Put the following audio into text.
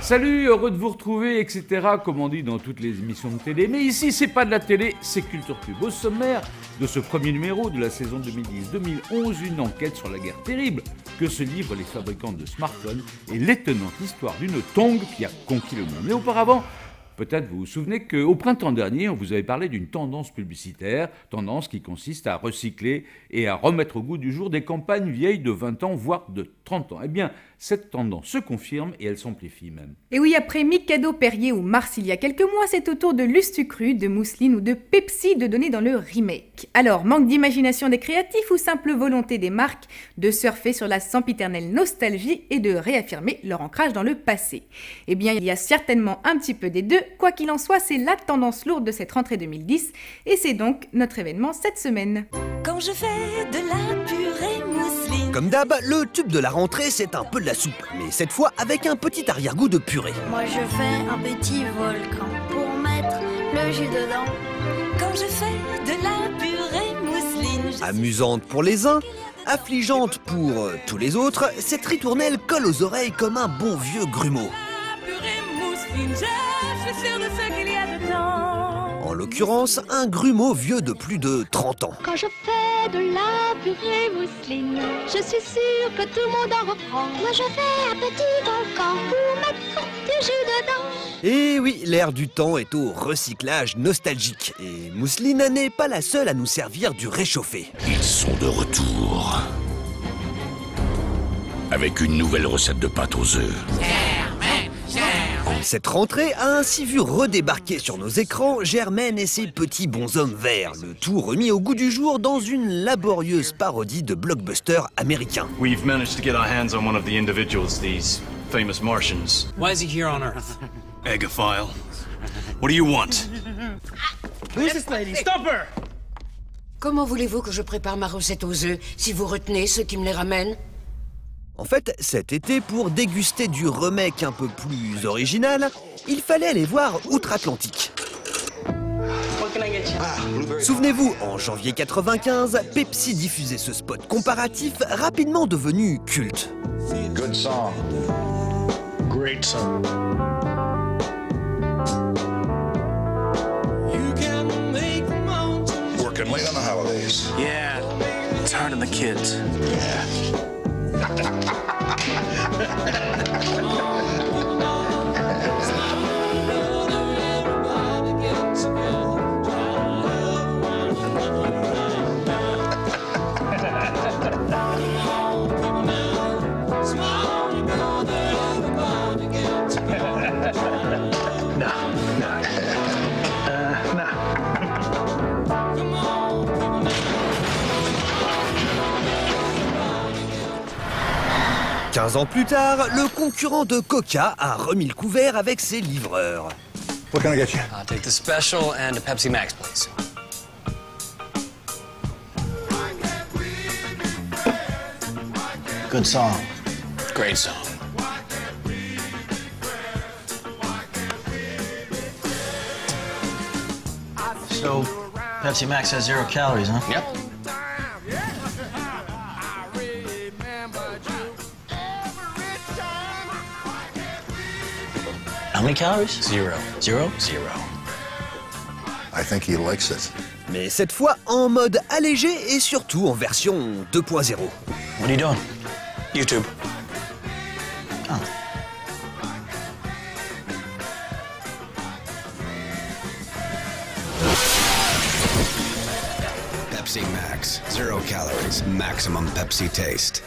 Salut, heureux de vous retrouver, etc. comme on dit dans toutes les émissions de télé. Mais ici, c'est pas de la télé, c'est Culture Pub. Au sommaire de ce premier numéro de la saison 2010-2011, une enquête sur la guerre terrible que se livrent les fabricants de smartphones et l'étonnante histoire d'une tongue qui a conquis le monde. Mais auparavant, peut-être vous vous souvenez qu'au printemps dernier, on vous avait parlé d'une tendance publicitaire, tendance qui consiste à recycler et à remettre au goût du jour des campagnes vieilles de 20 ans, voire de 30 ans. Eh bien, cette tendance se confirme et elle s'amplifie même. Et oui, après Mikado, Perrier ou Mars il y a quelques mois, c'est au tour de Lustucru, de Mousseline ou de Pepsi de donner dans le remake. Alors, manque d'imagination des créatifs ou simple volonté des marques de surfer sur la sempiternelle nostalgie et de réaffirmer leur ancrage dans le passé? Eh bien, il y a certainement un petit peu des deux. Quoi qu'il en soit, c'est la tendance lourde de cette rentrée 2010 et c'est donc notre événement cette semaine. Quand je fais de la purée mousseline. Comme d'hab, le tube de la rentrée, c'est un peu de la soupe, mais cette fois avec un petit arrière-goût de purée. Moi je fais un petit volcan pour mettre le jus dedans. Quand je fais de la purée mousseline. Amusante pour les uns, affligeante pour tous les autres, cette ritournelle colle aux oreilles comme un bon vieux grumeau. La purée mousseline, je suis sûre de ce qu'il y a dedans. En l'occurrence, un grumeau vieux de plus de 30 ans. Quand je fais de la purée mousseline, je suis sûre que tout le monde en reprend. Moi je fais un petit volcan pour mettre du jus dedans. Et oui, l'ère du temps est au recyclage nostalgique. Et Mousseline n'est pas la seule à nous servir du réchauffé. Ils sont de retour. Avec une nouvelle recette de pâte aux œufs. Cette rentrée a ainsi vu redébarquer sur nos écrans Germaine et ses petits bonshommes verts, le tout remis au goût du jour dans une laborieuse parodie de blockbuster américain. We've managed to get our hands on one of the individuals, these famous Martians. Why is he here on Earth? Eggophile. What do you want? Who's this lady? Stop her! Comment voulez-vous que je prépare ma recette aux œufs si vous retenez ceux qui me les ramènent? En fait, cet été, pour déguster du remake un peu plus original, il fallait aller voir outre-Atlantique. Souvenez-vous, en janvier 95, Pepsi diffusait ce spot comparatif rapidement devenu culte. Good song. Great song. Working late on the holidays. Yeah, it's hard on the kids. Yeah. No. 15 ans plus tard, le concurrent de Coca a remis le couvert avec ses livreurs. What can I get you? I'll take the special and a Pepsi Max, please. Good song. Great song. So, Pepsi Max has 0 calories, huh? Yep. How many calories? 0. 0? 0. I think he likes it. Mais cette fois en mode allégé et surtout en version 2.0. What are you doing? YouTube. Oh. Pepsi Max. 0 calories. Maximum Pepsi taste.